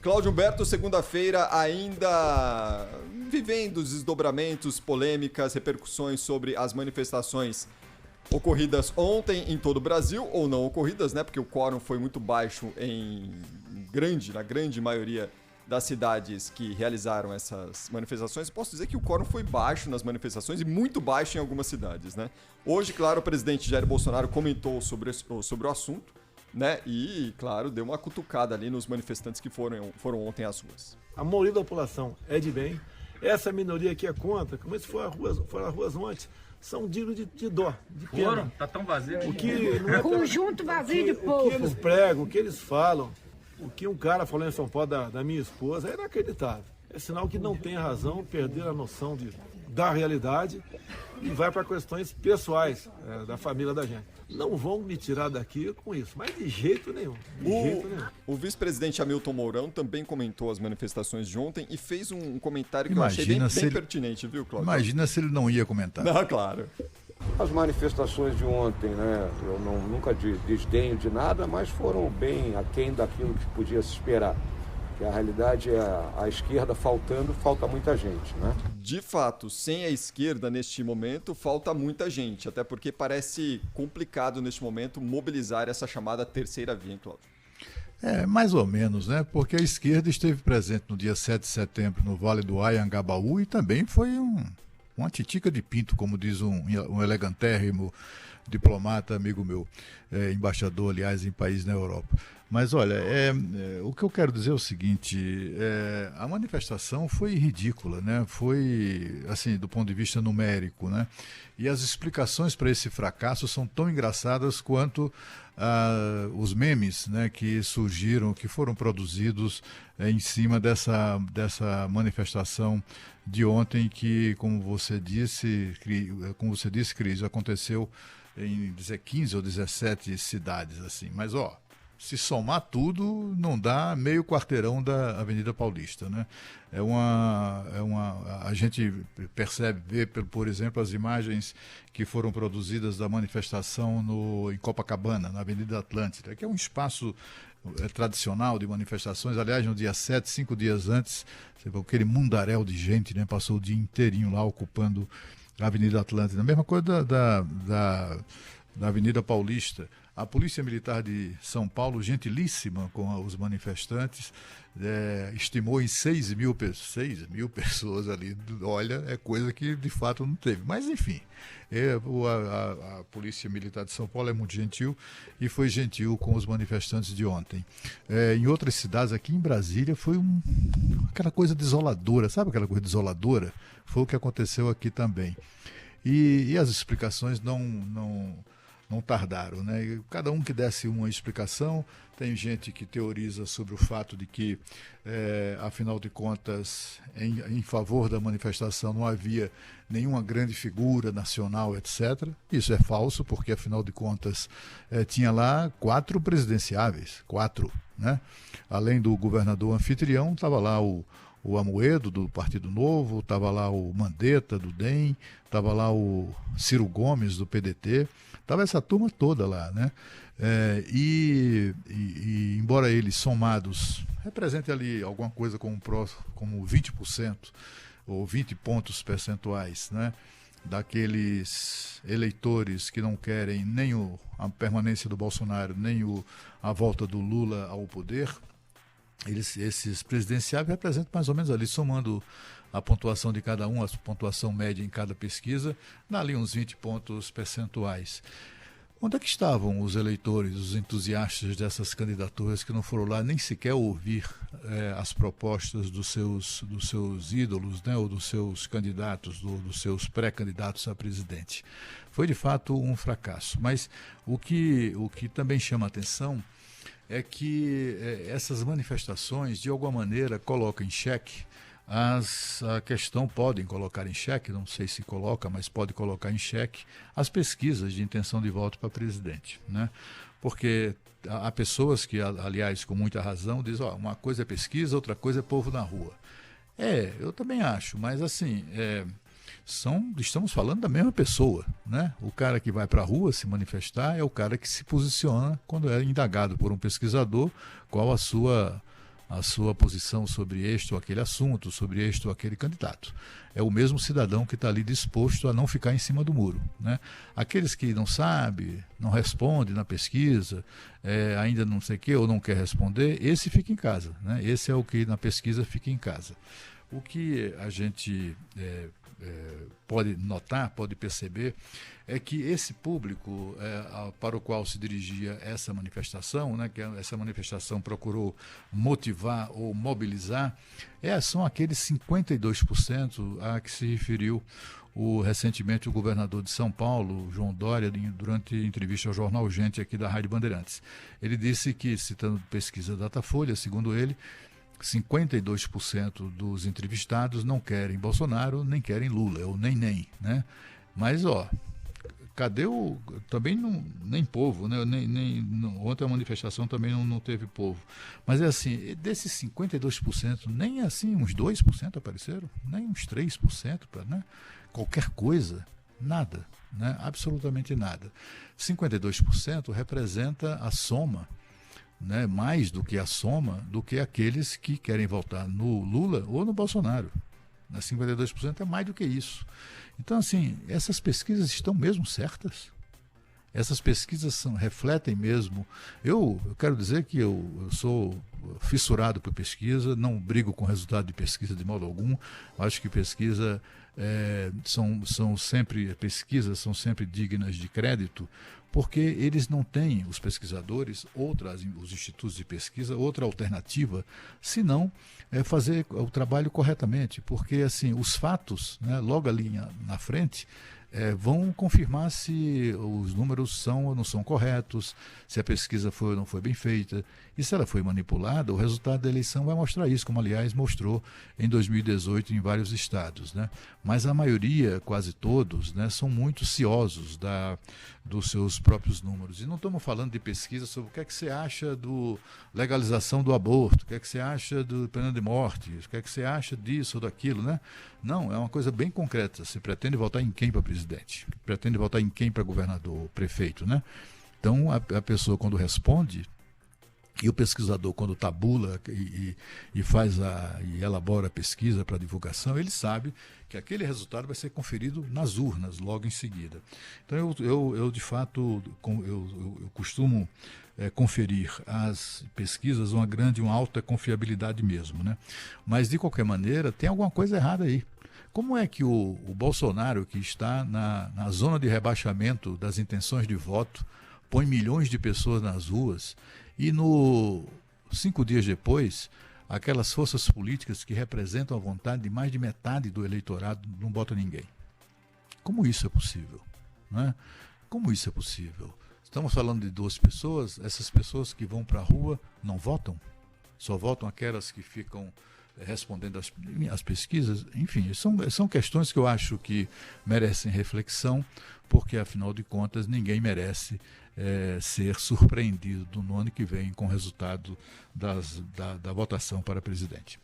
Cláudio Humberto, segunda-feira ainda vivendo os desdobramentos, polêmicas, repercussões sobre as manifestações ocorridas ontem em todo o Brasil, ou não ocorridas, né? Porque o quórum foi muito baixo na grande maioria das cidades que realizaram essas manifestações. Posso dizer que o quórum foi baixo nas manifestações e muito baixo em algumas cidades, né? Hoje, claro, o presidente Jair Bolsonaro comentou sobre o assunto, né? E, claro, deu uma cutucada ali nos manifestantes que foram ontem às ruas. A maioria da população é de bem. Essa minoria que é contra, como se foram às ruas ontem, são dignos de dó, de pena. Tá tão vazio. Conjunto vazio de povo. O que eles pregam, o que eles falam, o que um cara falou em São Paulo da minha esposa é inacreditável. É sinal que não tem razão, perder a noção da realidade e vai para questões pessoais da família da gente. Não vão me tirar daqui com isso, mas de jeito nenhum. O vice-presidente Hamilton Mourão também comentou as manifestações de ontem e fez um comentário que eu achei bem pertinente, viu, Cláudio? Imagina se ele não ia comentar. Não, claro. As manifestações de ontem, né, eu nunca desdenho de nada, mas foram bem aquém daquilo que podia se esperar. Que a realidade é a esquerda falta muita gente, né? De fato, sem a esquerda neste momento, falta muita gente, até porque parece complicado neste momento mobilizar essa chamada terceira via, hein, Cláudio? Mais ou menos, né? Porque a esquerda esteve presente no dia 7 de setembro no Vale do Anhangabaú e também foi uma titica de pinto, como diz um elegantérrimo diplomata, amigo meu, embaixador, aliás, em país na Europa. Mas olha, o que eu quero dizer é o seguinte, a manifestação foi ridícula, né? Foi, assim, do ponto de vista numérico, né? E as explicações para esse fracasso são tão engraçadas quanto os memes, né, que surgiram, que foram produzidos em cima dessa manifestação de ontem, que, como você disse, Cris, aconteceu em 15 ou 17 cidades, assim. Mas, se somar tudo, não dá meio quarteirão da Avenida Paulista, né? A gente vê, por exemplo, as imagens que foram produzidas da manifestação em Copacabana, na Avenida Atlântida, que é um espaço tradicional de manifestações. Aliás, no dia 7, 5 dias antes, aquele mundaréu de gente, né, passou o dia inteirinho lá ocupando a Avenida Atlântida. A mesma coisa da Avenida Paulista. A Polícia Militar de São Paulo, gentilíssima com os manifestantes, estimou em 6 mil pessoas ali. Olha, é coisa que de fato não teve. Mas, enfim, a Polícia Militar de São Paulo é muito gentil e foi gentil com os manifestantes de ontem. Em outras cidades, aqui em Brasília, foi aquela coisa desoladora. Sabe aquela coisa desoladora? Foi o que aconteceu aqui também. E as explicações não tardaram, né? Cada um que desse uma explicação. Tem gente que teoriza sobre o fato de que, afinal de contas, em favor da manifestação não havia nenhuma grande figura nacional, etc. Isso é falso, porque, afinal de contas, tinha lá 4 presidenciáveis, 4, né? Além do governador anfitrião, estava lá o Amoedo, do Partido Novo, estava lá o Mandetta, do DEM, estava lá o Ciro Gomes, do PDT, estava essa turma toda lá, né? E embora eles somados representem ali alguma coisa como 20% ou 20 pontos percentuais, né, daqueles eleitores que não querem nem a permanência do Bolsonaro, nem a volta do Lula ao poder, esses presidenciáveis representam mais ou menos ali, somando a pontuação de cada um, a pontuação média em cada pesquisa, dá ali uns 20 pontos percentuais. Onde é que estavam os eleitores, os entusiastas dessas candidaturas que não foram lá nem sequer ouvir as propostas dos seus ídolos, né, ou dos seus candidatos, dos seus pré-candidatos a presidente? Foi de fato um fracasso. Mas o que também chama a atenção é que essas manifestações, de alguma maneira, colocam em xeque a questão, podem colocar em xeque, não sei se coloca, mas pode colocar em xeque as pesquisas de intenção de voto para presidente, né? Porque há pessoas que, aliás, com muita razão, dizem, uma coisa é pesquisa, outra coisa é povo na rua. Eu também acho, mas assim, estamos falando da mesma pessoa, né? O cara que vai para a rua se manifestar é o cara que se posiciona quando é indagado por um pesquisador qual a sua a sua posição sobre este ou aquele assunto, sobre este ou aquele candidato. É o mesmo cidadão que está ali disposto a não ficar em cima do muro, né? Aqueles que não sabem, não respondem na pesquisa, ainda não sei o que, ou não quer responder, esse fica em casa, né? Esse é o que na pesquisa fica em casa. O que a gente pode notar, pode perceber, é que esse público para o qual se dirigia essa manifestação, né, que essa manifestação procurou motivar ou mobilizar, são aqueles 52% a que se referiu recentemente o governador de São Paulo, João Dória, durante entrevista ao jornal Gente aqui da Rádio Bandeirantes. Ele disse que, citando pesquisa Datafolha, segundo ele, 52% dos entrevistados não querem Bolsonaro, nem querem Lula, ou nem, né? Mas, cadê também não, nem povo, né? Ontem a manifestação também não teve povo. Mas assim, desses 52%, nem assim uns 2% apareceram, nem uns 3%, né? Qualquer coisa, nada, né? Absolutamente nada. 52% representa a soma, né, mais do que a soma do que aqueles que querem votar no Lula ou no Bolsonaro. 52% é mais do que isso. Então, assim, essas pesquisas estão mesmo certas? Essas pesquisas refletem mesmo... Eu quero dizer que eu sou fissurado por pesquisa, não brigo com resultado de pesquisa de modo algum. Acho que pesquisa pesquisas são sempre dignas de crédito, porque eles não têm, os pesquisadores, os institutos de pesquisa, outra alternativa, senão fazer o trabalho corretamente, porque assim, os fatos, né, logo ali na frente, vão confirmar se os números são ou não são corretos, se a pesquisa foi ou não foi bem feita, e se ela foi manipulada, o resultado da eleição vai mostrar isso, como aliás mostrou em 2018 em vários estados, né? Mas a maioria, quase todos, né, são muito ciosos dos seus próprios números. E não estamos falando de pesquisa sobre o que é que você acha da legalização do aborto, o que é que você acha do pena de morte, o que é que você acha disso ou daquilo, né? Não, é uma coisa bem concreta. Você pretende votar em quem para presidente? Pretende votar em quem para governador, prefeito, né? Então, a pessoa, quando responde, e o pesquisador, quando tabula e faz e elabora a pesquisa para divulgação, ele sabe que aquele resultado vai ser conferido nas urnas logo em seguida. Então, eu de fato, eu costumo conferir às pesquisas uma alta confiabilidade mesmo, né? Mas, de qualquer maneira, tem alguma coisa errada aí. Como é que o Bolsonaro, que está na zona de rebaixamento das intenções de voto, põe milhões de pessoas nas ruas e 5 dias depois, aquelas forças políticas que representam a vontade de mais de metade do eleitorado não votam ninguém? Como isso é possível? Né? Como isso é possível? Estamos falando de 2 pessoas, essas pessoas que vão para a rua não votam? Só votam aquelas que ficam respondendo às pesquisas? Enfim, são questões que eu acho que merecem reflexão, porque, afinal de contas, ninguém merece ser surpreendido no ano que vem com o resultado da votação para presidente.